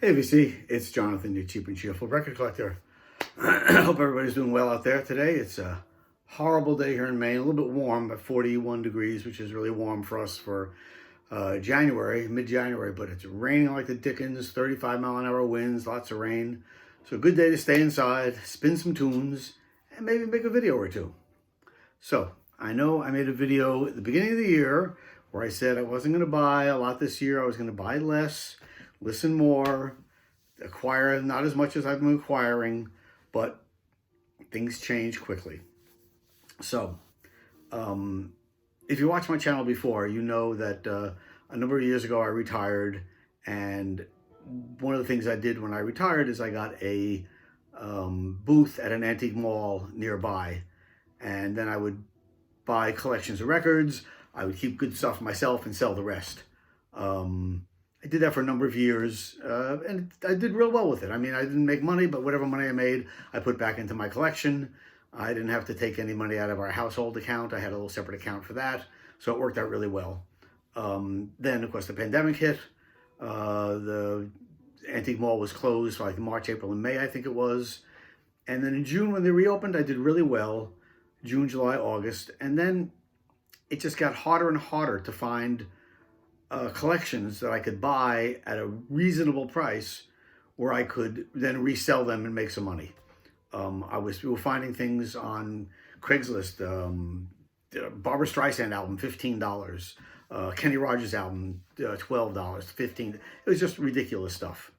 Hey VC, it's Jonathan, your cheap and cheerful record collector. I hope everybody's doing well out there today. It's a horrible day here in Maine, a little bit warm at 41 degrees, which is really warm for us for January, mid-January, but it's raining like the dickens, 35-mile-an-hour winds, lots of rain. So a good day to stay inside, spin some tunes, and maybe make a video or two. So I know I made a video at the beginning of the year where I said I wasn't going to buy a lot this year. I was going to buy less, listen more, acquire not as much as I've been acquiring, but things change quickly. So if you watch my channel before, you know that a number of years ago I retired, and one of the things I did when I retired is I got a booth at an antique mall nearby, and then I would buy collections of records. I would keep good stuff myself and sell the rest. I did that for a number of years, and I did real well with it. I mean, I didn't make money, but whatever money I made, I put back into my collection. I didn't have to take any money out of our household account. I had a little separate account for that, so it worked out really well. Then, of course, the pandemic hit. The antique mall was closed for like March, April, and May, I think it was. And then in June, when they reopened, I did really well. June, July, August. And then it just got harder and harder to find collections that I could buy at a reasonable price where I could then resell them and make some money. We were finding things on Craigslist, Barbra Streisand album, $15, Kenny Rogers album, $12, $15. It was just ridiculous stuff.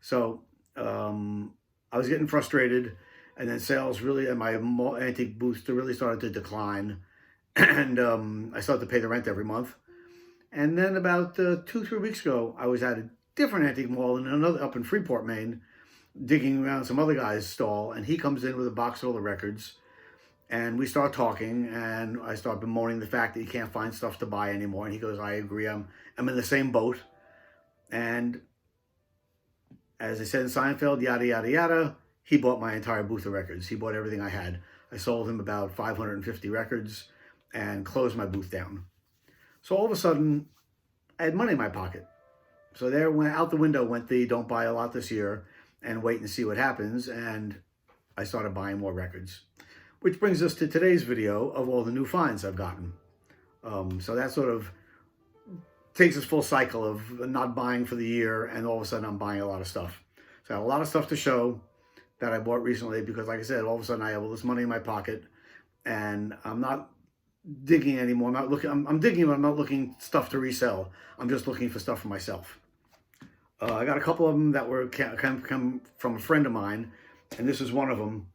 So I was getting frustrated, and then sales really, and my antique booth really started to decline. And I started to pay the rent every month. And then about 2-3 weeks ago, I was at a different antique mall in another up in Freeport, Maine, digging around some other guy's stall, and he comes in with a box full of records, and we start talking, and I start bemoaning the fact that he can't find stuff to buy anymore, and he goes, I agree, I'm in the same boat. And as I said in Seinfeld, yada, yada, yada, he bought my entire booth of records. He bought everything I had. I sold him about 550 records and closed my booth down. So all of a sudden, I had money in my pocket. So there went out the window went the don't buy a lot this year and wait and see what happens. And I started buying more records, which brings us to today's video of all the new finds I've gotten. So that sort of takes this full cycle of not buying for the year, and all of a sudden I'm buying a lot of stuff. So I have a lot of stuff to show that I bought recently because, like I said, all of a sudden I have all this money in my pocket, and I'm not digging anymore. I'm digging, but I'm not looking stuff to resell. I'm just looking for stuff for myself. I got a couple of them that were come from a friend of mine, and this is one of them.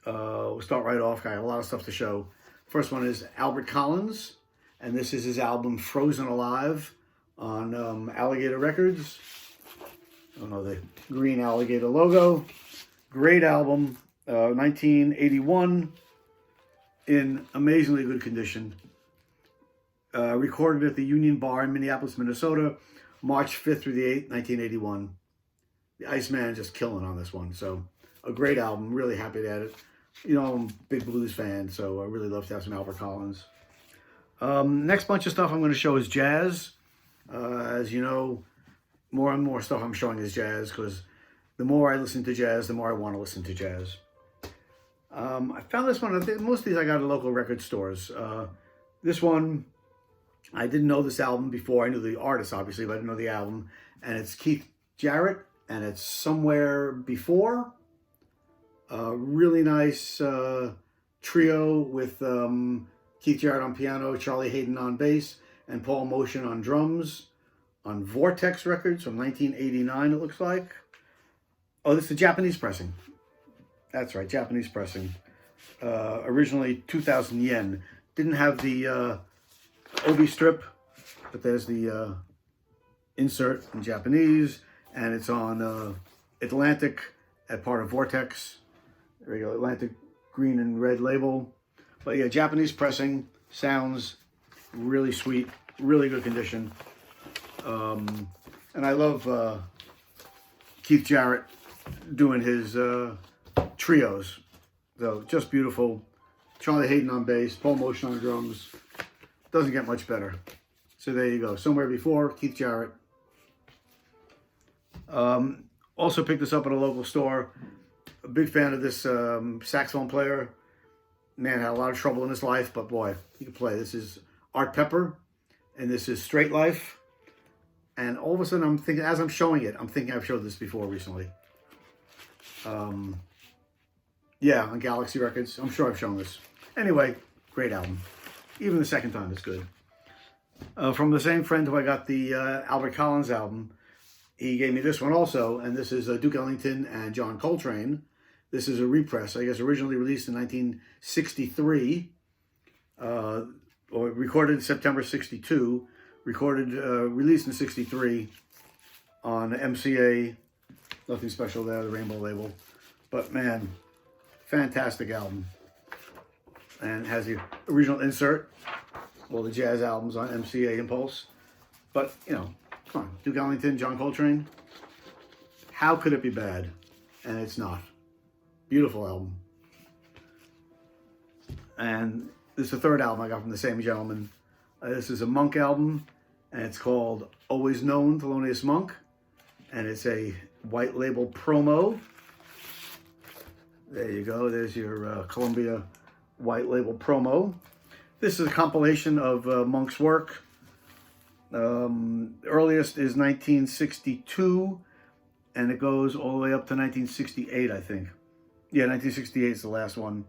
We'll start right off. I got a lot of stuff to show. First one is Albert Collins, and this is his album Frozen Alive on Alligator Records. I don't know, the green alligator logo. Great album, 1981. In amazingly good condition. Recorded at the Union Bar in Minneapolis, Minnesota, March 5th through the 8th, 1981. The Iceman just killing on this one. So a great album, really happy to have it. You know, I'm a big blues fan, so I really love to have some Albert Collins. Next bunch of stuff I'm going to show is jazz. As you know, more and more stuff I'm showing is jazz, because the more I listen to jazz, the more I want to listen to jazz. I found this one, I think most of these I got at local record stores. This one, I didn't know this album before. I knew the artist, obviously, but I didn't know the album. And it's Keith Jarrett, and it's Somewhere Before. Really nice trio with Keith Jarrett on piano, Charlie Hayden on bass, and Paul Motion on drums, on Vortex Records from 1989, it looks like. Oh, this is the Japanese pressing. That's right, Japanese pressing. Originally 2,000 yen. Didn't have the obi strip, but there's the insert in Japanese, and it's on Atlantic at part of Vortex. There you go, Atlantic green and red label. But yeah, Japanese pressing, sounds really sweet, really good condition. And I love Keith Jarrett doing his trios. So just beautiful. Charlie Hayden on bass, Paul Motion on drums. Doesn't get much better. So there you go. Somewhere Before, Keith Jarrett. Also picked this up at a local store. A big fan of this saxophone player. Man, had a lot of trouble in his life, but boy, he could play. This is Art Pepper, and this is Straight Life. And all of a sudden, I'm thinking, as I'm showing it, I'm thinking I've showed this before recently. Yeah, on Galaxy Records. I'm sure I've shown this. Anyway, great album. Even the second time is good. From the same friend who I got the Albert Collins album, he gave me this one also, and this is Duke Ellington and John Coltrane. This is a repress, I guess originally released in 1963, or recorded in September 62, released in 63 on MCA, nothing special there, the Rainbow label. But man, fantastic album. And has the original insert, all the jazz albums on MCA Impulse. But, you know, come on, Duke Ellington, John Coltrane, how could it be bad? And it's not. Beautiful album. And this is the third album I got from the same gentleman. This is a Monk album, and it's called Always Known, Thelonious Monk. And it's a white label promo. There you go. There's your Columbia white label promo. This is a compilation of Monk's work. Earliest is 1962, and it goes all the way up to 1968, I think. Yeah, 1968 is the last one.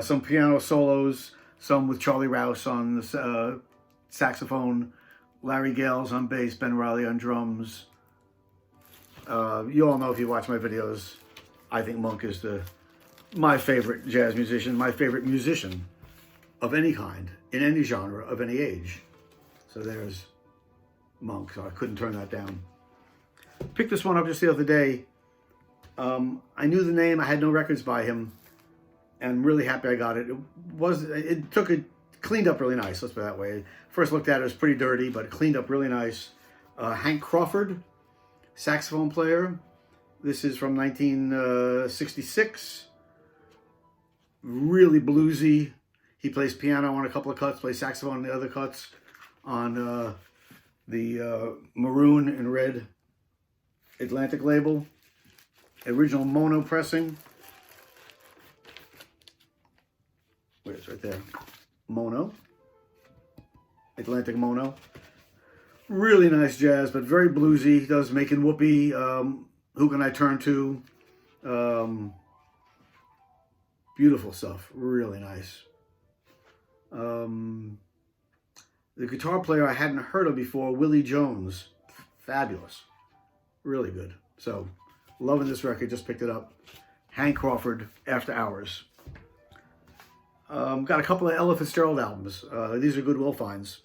Some piano solos, some with Charlie Rouse on the saxophone, Larry Gales on bass, Ben Riley on drums. You all know if you watch my videos, I think Monk is my favorite jazz musician, my favorite musician of any kind, in any genre, of any age. So there's Monk, so I couldn't turn that down. Picked this one up just the other day. I knew the name, I had no records by him, and I'm really happy I got it. It cleaned up really nice, let's put it that way. First looked at it, it was pretty dirty, but it cleaned up really nice. Hank Crawford, saxophone player. This is from 1966. Really bluesy. He plays piano on a couple of cuts, plays saxophone on the other cuts on the maroon and red Atlantic label. Original mono pressing. Wait, it's right there. Mono. Atlantic mono. Really nice jazz, but very bluesy. He does Making Whoopee. Who Can I Turn To? Beautiful stuff. Really nice. The guitar player I hadn't heard of before, Willie Jones. Fabulous. Really good. So, loving this record. Just picked it up. Hank Crawford, After Hours. Got a couple of Ella Fitzgerald albums. These are Goodwill finds.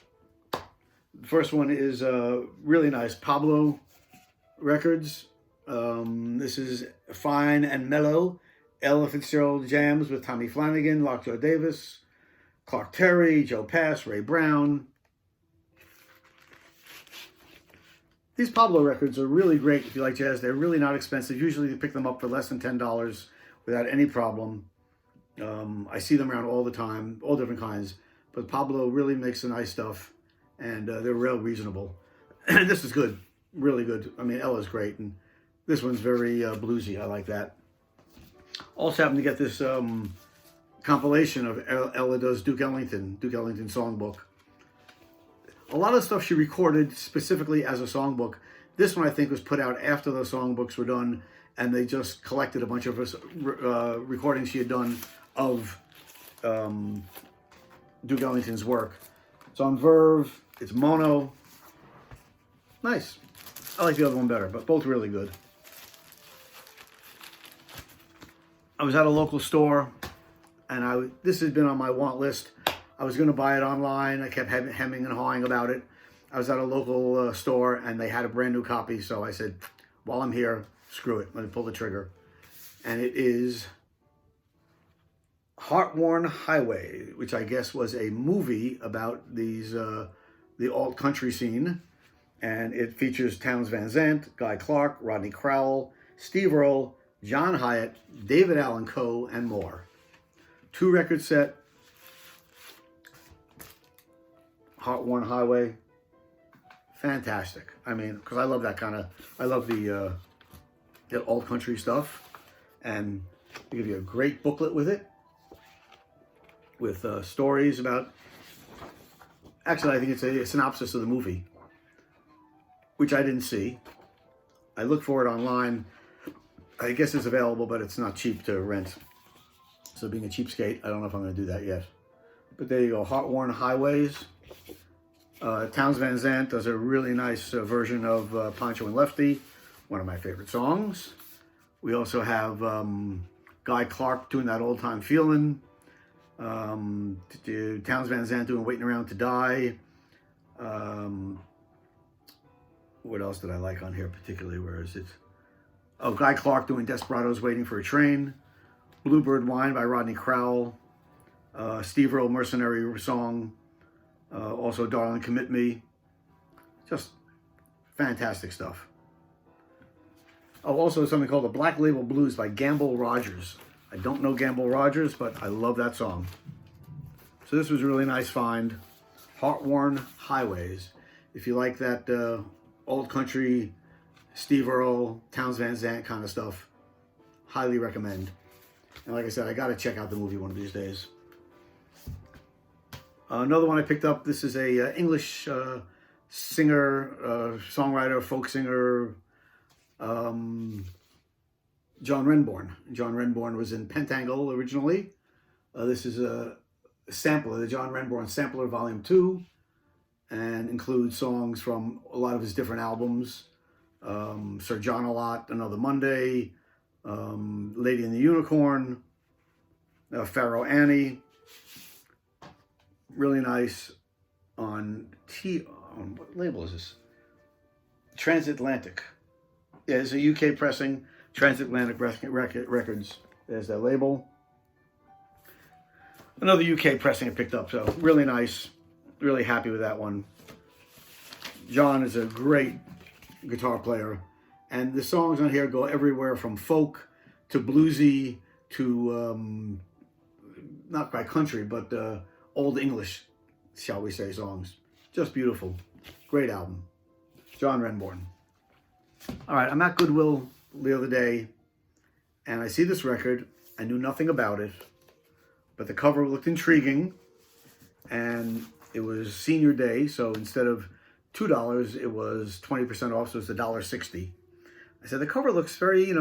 The first one is really nice. Pablo Records. This is Fine and Mellow. Ella Fitzgerald jams with Tommy Flanagan, Lockjaw Davis, Clark Terry, Joe Pass, Ray Brown. These Pablo records are really great if you like jazz. They're really not expensive. Usually you pick them up for less than $10 without any problem. I see them around all the time, all different kinds. But Pablo really makes some nice stuff, and they're real reasonable. And this is good, really good. I mean, Ella's great, and this one's very bluesy. I like that. Also happened to get this compilation of Ella does Duke Ellington songbook. A lot of stuff she recorded specifically as a songbook. This one I think was put out after the songbooks were done, and they just collected a bunch of recordings she had done of Duke Ellington's work. It's on Verve. It's mono. Nice. I like the other one better, but both really good. I was at a local store, and this has been on my want list. I was going to buy it online. I kept hemming and hawing about it. I was at a local store, and they had a brand new copy, so I said, while I'm here, screw it. Let me pull the trigger. And it is Heart-Worn Highway, which I guess was a movie about the alt-country scene. And it features Townes Van Zandt, Guy Clark, Rodney Crowell, Steve Earle, John Hyatt, David Allan Coe, and more. 2-record set. Heart-Worn Highway. fantastic. I mean, because I love that kind of, I love the old country stuff. And they give you a great booklet with it, with stories about, actually I think it's a synopsis of the movie, which I didn't see. I looked for it online. I guess it's available, but it's not cheap to rent. So being a cheapskate, I don't know if I'm going to do that yet. But there you go, Heart-Worn Highways. Townes Van Zandt does a really nice version of Pancho and Lefty, one of my favorite songs. We also have Guy Clark doing that old time feeling. Townes Van Zandt doing Waiting Around to Die. What else did I like on here particularly? Where is it? Oh, Guy Clark doing Desperados Waiting for a Train. Bluebird Wine by Rodney Crowell. Steve Earle Mercenary Song. Also Darling Commit Me. Just fantastic stuff. Oh, also something called the Black Label Blues by Gamble Rogers. I don't know Gamble Rogers, but I love that song. So this was a really nice find. Heart-Worn Highways. If you like that old country, Steve Earle, Townes Van Zandt kind of stuff, highly recommend. And like I said, I got to check out the movie one of these days. Another one I picked up, this is a English singer, songwriter, folk singer, John Renbourn. John Renbourn was in Pentangle originally. This is a sampler, the John Renbourn Sampler Volume 2, and includes songs from a lot of his different albums. Sir John a Lot, Another Monday, Lady and the Unicorn, Pharaoh Annie. Really nice on what label is this? Transatlantic. Yeah, it's a UK pressing, Transatlantic Records. There's that label. Another UK pressing I picked up, so really nice. Really happy with that one. John is a great guitar player, and the songs on here go everywhere from folk to bluesy to not quite country, but old English, shall we say, songs. Just beautiful. Great album. John Renbourn. All right, I'm at Goodwill the other day, and I see this record. I knew nothing about it, but the cover looked intriguing, and it was senior day, so instead of $2, it was 20% off, so it's $1.60. I said, the cover looks very,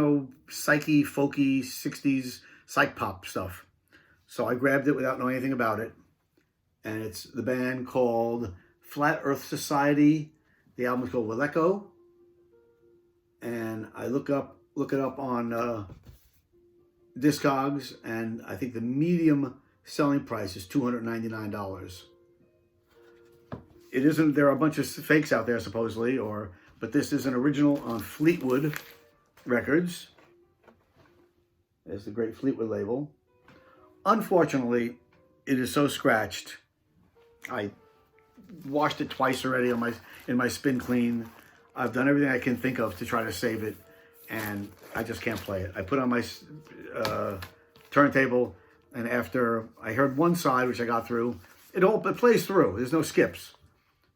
psyche, folky, 60s, psych-pop stuff. So I grabbed it without knowing anything about it. And it's the band called Flat Earth Society. The album is called Willeko. And I look it up on Discogs, and I think the medium selling price is $299. It isn't, there are a bunch of fakes out there supposedly, but this is an original on Fleetwood Records. There's the great Fleetwood label. Unfortunately, it is so scratched. I washed it twice already in my spin clean. I've done everything I can think of to try to save it, and I just can't play it. I put it on my turntable, and after I heard one side, which I got through, it plays through. There's no skips.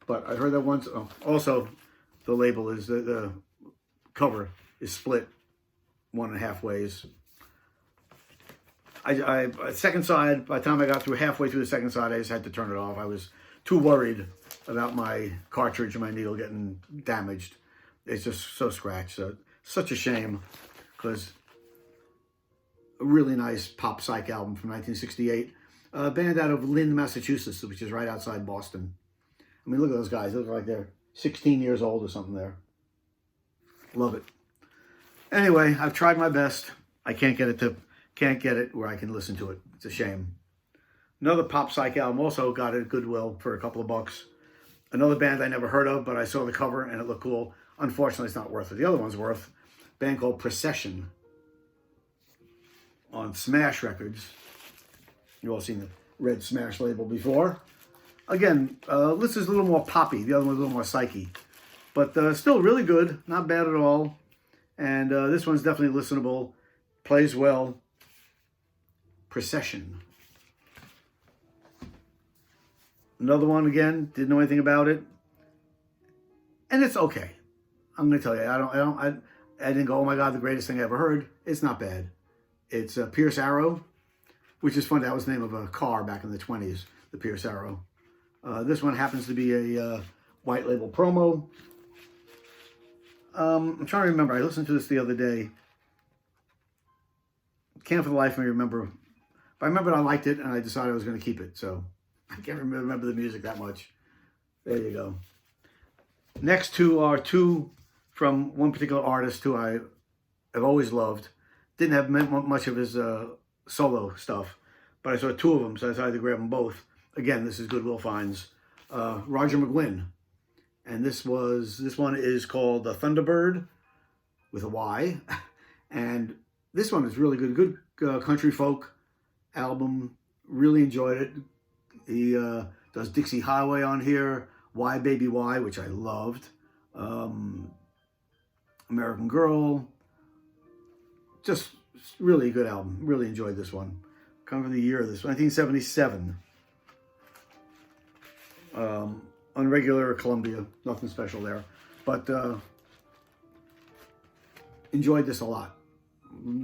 But I heard that once. Oh, also, the label is the cover is split 1.5 ways. Second side, by the time I got through halfway through the second side, I just had to turn it off. I was too worried about my cartridge and my needle getting damaged. It's just so scratched. So, such a shame, because a really nice pop psych album from 1968. A band out of Lynn, Massachusetts, which is right outside Boston. I mean, look at those guys. They look like they're 16 years old or something there. Love it. Anyway, I've tried my best. I can't get it where I can listen to it. It's a shame. Another pop psych album also got it at Goodwill for a couple of bucks. Another band I never heard of, but I saw the cover and it looked cool. Unfortunately, it's not worth it. The other one's worth. A band called Procession on Smash Records. You've all seen the red Smash label before. Again, this is a little more poppy. The other one's a little more psyche. But still really good. Not bad at all. And this one's definitely listenable. Plays well. Procession. Another one, again, didn't know anything about it. and it's okay. I'm going to tell you, I didn't go, oh my God, the greatest thing I ever heard. It's not bad. It's Pierce Arrow, which is funny. That was the name of a car back in the 20s, the Pierce Arrow. This one happens to be a white label promo. I'm trying to remember. I listened to this the other day. Can't for the life of me remember. But I remember I liked it, and I decided I was going to keep it. So I can't remember the music that much. There you go. Next two are two from one particular artist who I have always loved. Didn't have much of his solo stuff, but I saw two of them, so I decided to grab them both. Again, this is Goodwill Finds. Roger McGuinn. And this one is called The Thunderbird with a Y. And this one is really good. Good country folk album. Really enjoyed it. He does Dixie Highway on here. Why Baby Why, which I loved. American Girl. Just really good album. Really enjoyed this one. Come from the year of this, 1977. On regular Columbia, nothing special there, but enjoyed this a lot.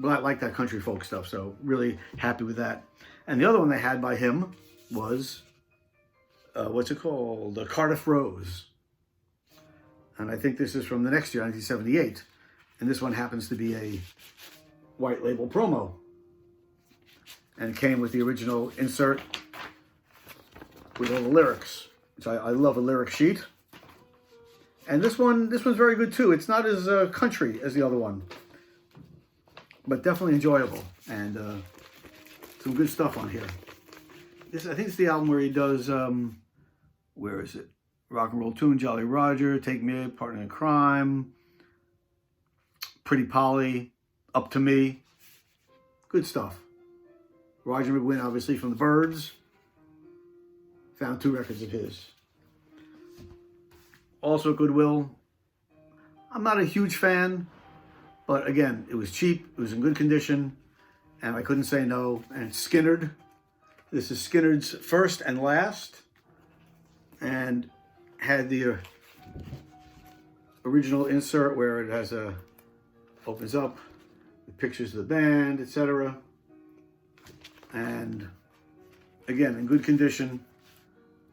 I like that country folk stuff, so really happy with that. And the other one they had by him was, what's it called? The Cardiff Rose. And I think this is from the next year, 1978. And this one happens to be a white label promo. And it came with the original insert with all the lyrics. Which I love a lyric sheet. And this one's very good too. It's not as country as the other one, but definitely enjoyable, and some good stuff on here. I think it's the album where he does, where is it? Rock and Roll Tune, Jolly Roger, Take Me, Partner in Crime, Pretty Polly, Up to Me. Good stuff. Roger McGuinn, obviously from the Byrds. Found 2 records of his. Also Goodwill. I'm not a huge fan, but again, it was cheap, it was in good condition, and I couldn't say no. And Skynyrd. This is Skynyrd's First and Last, and had the original insert where it has opens up with pictures of the band, etc. And again, in good condition.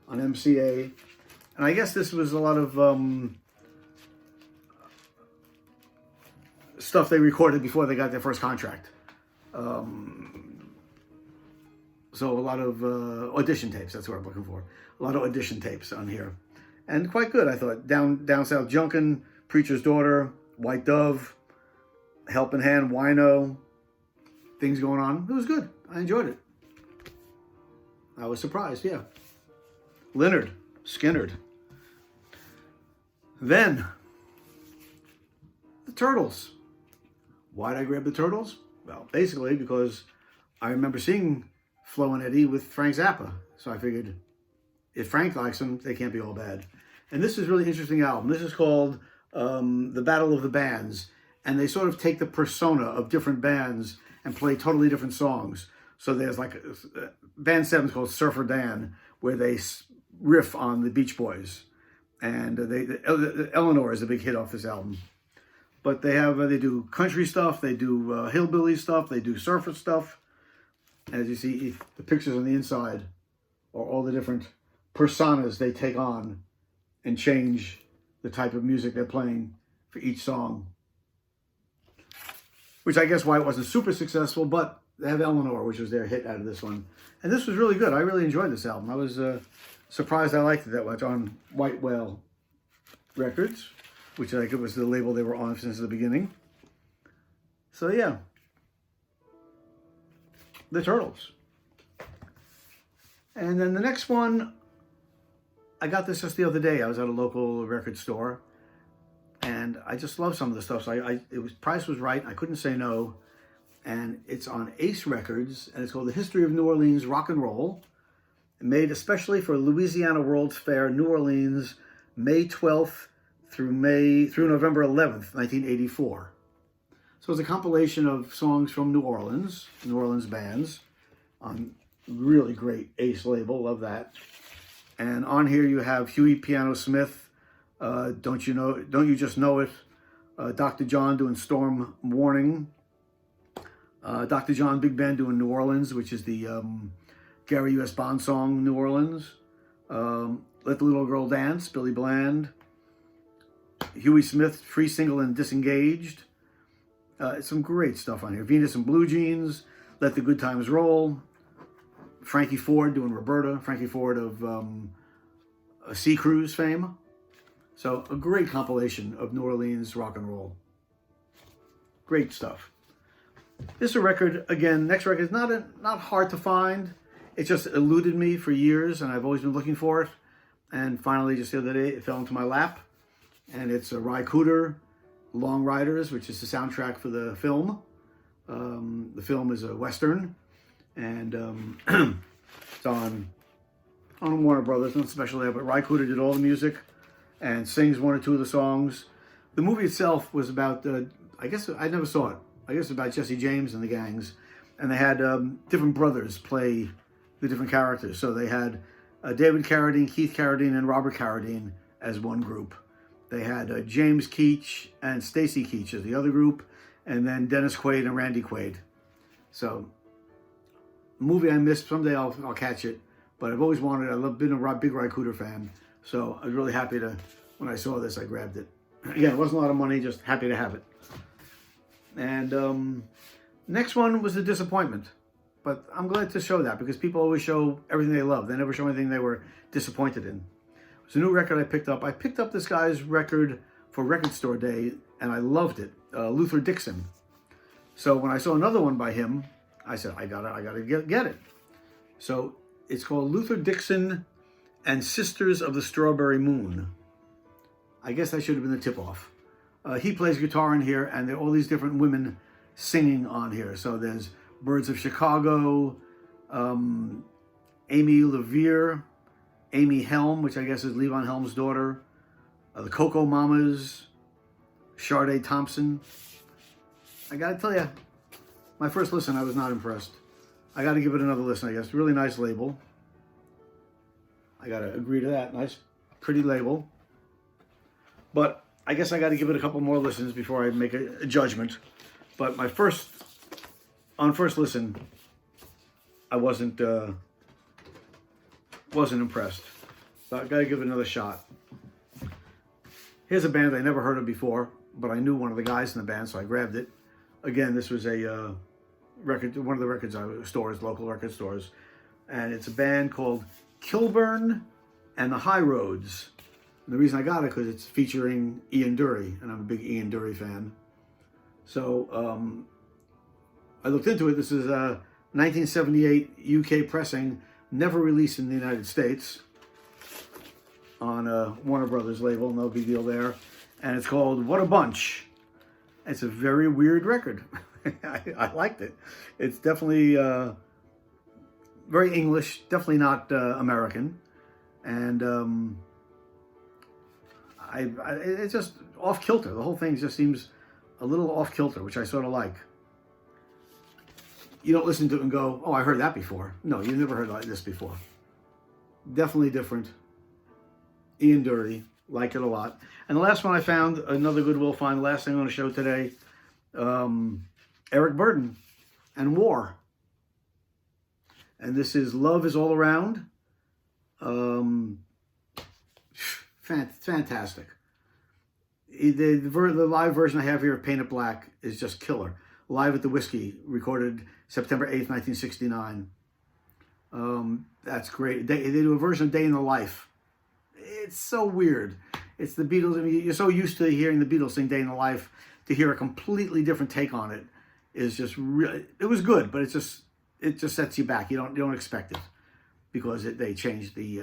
On MCA, and I guess this was a lot of stuff they recorded before they got their first contract. So a lot of audition tapes, that's what I'm looking for. A lot of audition tapes on here. And quite good, I thought. Down South Junkin', Preacher's Daughter, White Dove, Helping Hand, Wino, things going on. It was good. I enjoyed it. I was surprised, yeah. Leonard, Skynyrd. Then, the Turtles. Why did I grab the Turtles? Well, basically because I remember seeing Flo and Eddie with Frank Zappa. So I figured, if Frank likes them, they can't be all bad. And this is a really interesting album. This is called The Battle of the Bands. And they sort of take the persona of different bands and play totally different songs. So there's like, Band 7 is called Surfer Dan, where they riff on the Beach Boys, and Eleanor is a big hit off this album. But they do country stuff, they do hillbilly stuff, they do surfer stuff. As you see, the pictures on the inside are all the different personas they take on and change the type of music they're playing for each song. Which I guess why it wasn't super successful, but they have Eleanor, which was their hit out of this one. And this was really good. I really enjoyed this album. I was surprised I liked it that much. On White Whale Records, which I think it was the label they were on since the beginning. So yeah, the Turtles. And then the next one, I got this just the other day. I was at a local record store, and I just love some of the stuff. So price was right. I couldn't say no. And it's on Ace Records, and it's called The History of New Orleans Rock and Roll, made especially for Louisiana World's Fair, New Orleans, May 12th through November 11th, 1984. So it's a compilation of songs from New Orleans bands, on really great Ace label, love that. And on here you have Huey Piano Smith, Don't You Just Know It? Dr. John doing Storm Warning. Dr. John Big Band doing New Orleans, which is the Gary U.S. Bond song, New Orleans. Let the Little Girl Dance, Billy Bland. Huey Smith, Free Single and Disengaged. Some great stuff on here. Venus and Blue Jeans, Let the Good Times Roll. Frankie Ford doing Roberta. Frankie Ford of Sea Cruise fame. So a great compilation of New Orleans rock and roll. Great stuff. This is a record, again, next record is not hard to find. It just eluded me for years, and I've always been looking for it. And finally, just the other day, it fell into my lap. And it's a Ry Cooder, Long Riders, which is the soundtrack for the film. The film is a Western. And it's on Warner Brothers, nothing special there. But Ry Cooder did all the music and sings one or two of the songs. The movie itself was about, I guess, I never saw it. I guess about Jesse James and the gangs. And they had different brothers play the different characters. So they had David Carradine, Keith Carradine, and Robert Carradine as one group. They had James Keach and Stacy Keach as the other group. And then Dennis Quaid and Randy Quaid. So, a movie I missed. Someday I'll catch it. But I've always wanted, I've been a big Ry Cooder fan. So I was really happy when I saw this, I grabbed it. Again, it wasn't a lot of money, just happy to have it. And next one was a disappointment. But I'm glad to show that because people always show everything they love. They never show anything they were disappointed in. It's a new record I picked up. I picked up this guy's record for Record Store Day, and I loved it. Luther Dixon. So when I saw another one by him, I said, I gotta get it. So it's called Luther Dixon and Sisters of the Strawberry Moon. I guess that should have been the tip-off. He plays guitar in here, and there are all these different women singing on here. So there's Birds of Chicago, Amy LeVere, Amy Helm, which I guess is Levon Helm's daughter, the Coco Mamas, Sade Thompson. I gotta tell you, my first listen, I was not impressed. I gotta give it another listen, I guess. Really nice label. I gotta agree to that. Nice, pretty label. But I guess I gotta give it a couple more listens before I make a judgment. But on first listen, I wasn't impressed. So I gotta give it another shot. Here's a band I never heard of before, but I knew one of the guys in the band, so I grabbed it. Again, this was a record, one of the record stores, local record stores, and it's a band called Kilburn and the High Roads. And the reason I got it because it's featuring Ian Dury, and I'm a big Ian Dury fan. So I looked into it. This is a 1978 UK pressing, never released in the United States, on a Warner Brothers label, no big deal there. And it's called What a Bunch. It's a very weird record. I liked it. It's definitely very English, definitely not American. And it's just off kilter. The whole thing just seems a little off kilter, which I sort of like. You don't listen to it and go, oh, I heard that before. No, you've never heard like this before. Definitely different. Ian Dury, like it a lot. And the last one I found, another Goodwill find, last thing on the show today, Eric Burdon and War. And this is Love Is All Around. Fantastic. The live version I have here of Paint It Black is just killer. Live at the Whiskey, recorded September 8th, 1969. That's great. They do a version of Day in the Life. It's so weird. It's the Beatles. I mean, you're so used to hearing the Beatles sing Day in the Life. To hear a completely different take on it is just really, it was good, but it just sets you back. You don't expect it because they changed the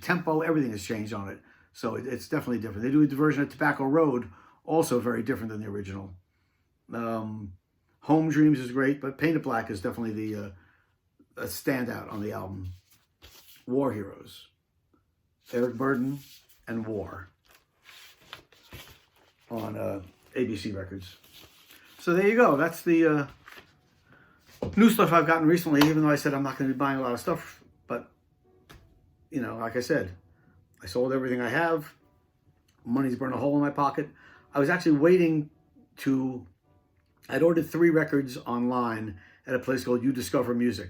tempo. Everything has changed on it. So it's definitely different. They do a version of Tobacco Road, also very different than the original. Home Dreams is great, but Paint It Black is definitely a standout on the album. War Heroes. Eric Burdon and War on ABC Records. So there you go. That's the new stuff I've gotten recently, even though I said I'm not going to be buying a lot of stuff. But, you know, like I said, I sold everything I have. Money's burned a hole in my pocket. I was actually waiting to, I'd ordered 3 records online at a place called You Discover Music.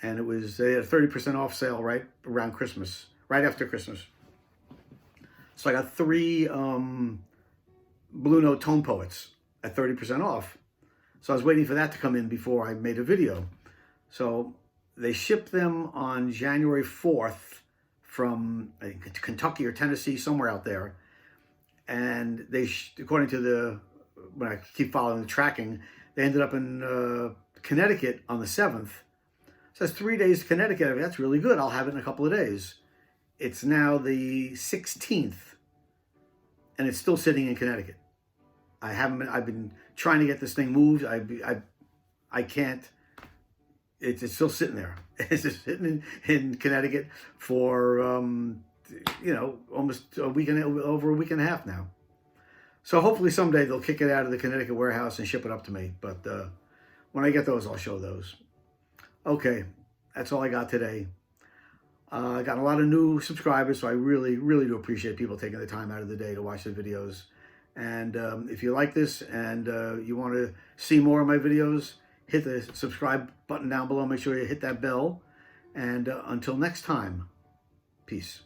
And it was, they had a 30% off sale right around Christmas, right after Christmas. So I got 3 Blue Note Tone Poets at 30% off. So I was waiting for that to come in before I made a video. So they shipped them on January 4th from I think, Kentucky or Tennessee, somewhere out there. And they, according to the, when I keep following the tracking, they ended up in Connecticut on the 7th. So that's 3 days to Connecticut. I mean, that's really good. I'll have it in a couple of days. It's now the 16th, and it's still sitting in Connecticut. I've been trying to get this thing moved. I can't. It's still sitting there. It's just sitting in Connecticut for, almost a week over a week and a half now. So hopefully someday they'll kick it out of the Connecticut warehouse and ship it up to me. But when I get those, I'll show those. Okay, that's all I got today. I got a lot of new subscribers, so I really, really do appreciate people taking the time out of the day to watch the videos. And if you like this and you want to see more of my videos, hit the subscribe button down below. Make sure you hit that bell. And until next time, peace.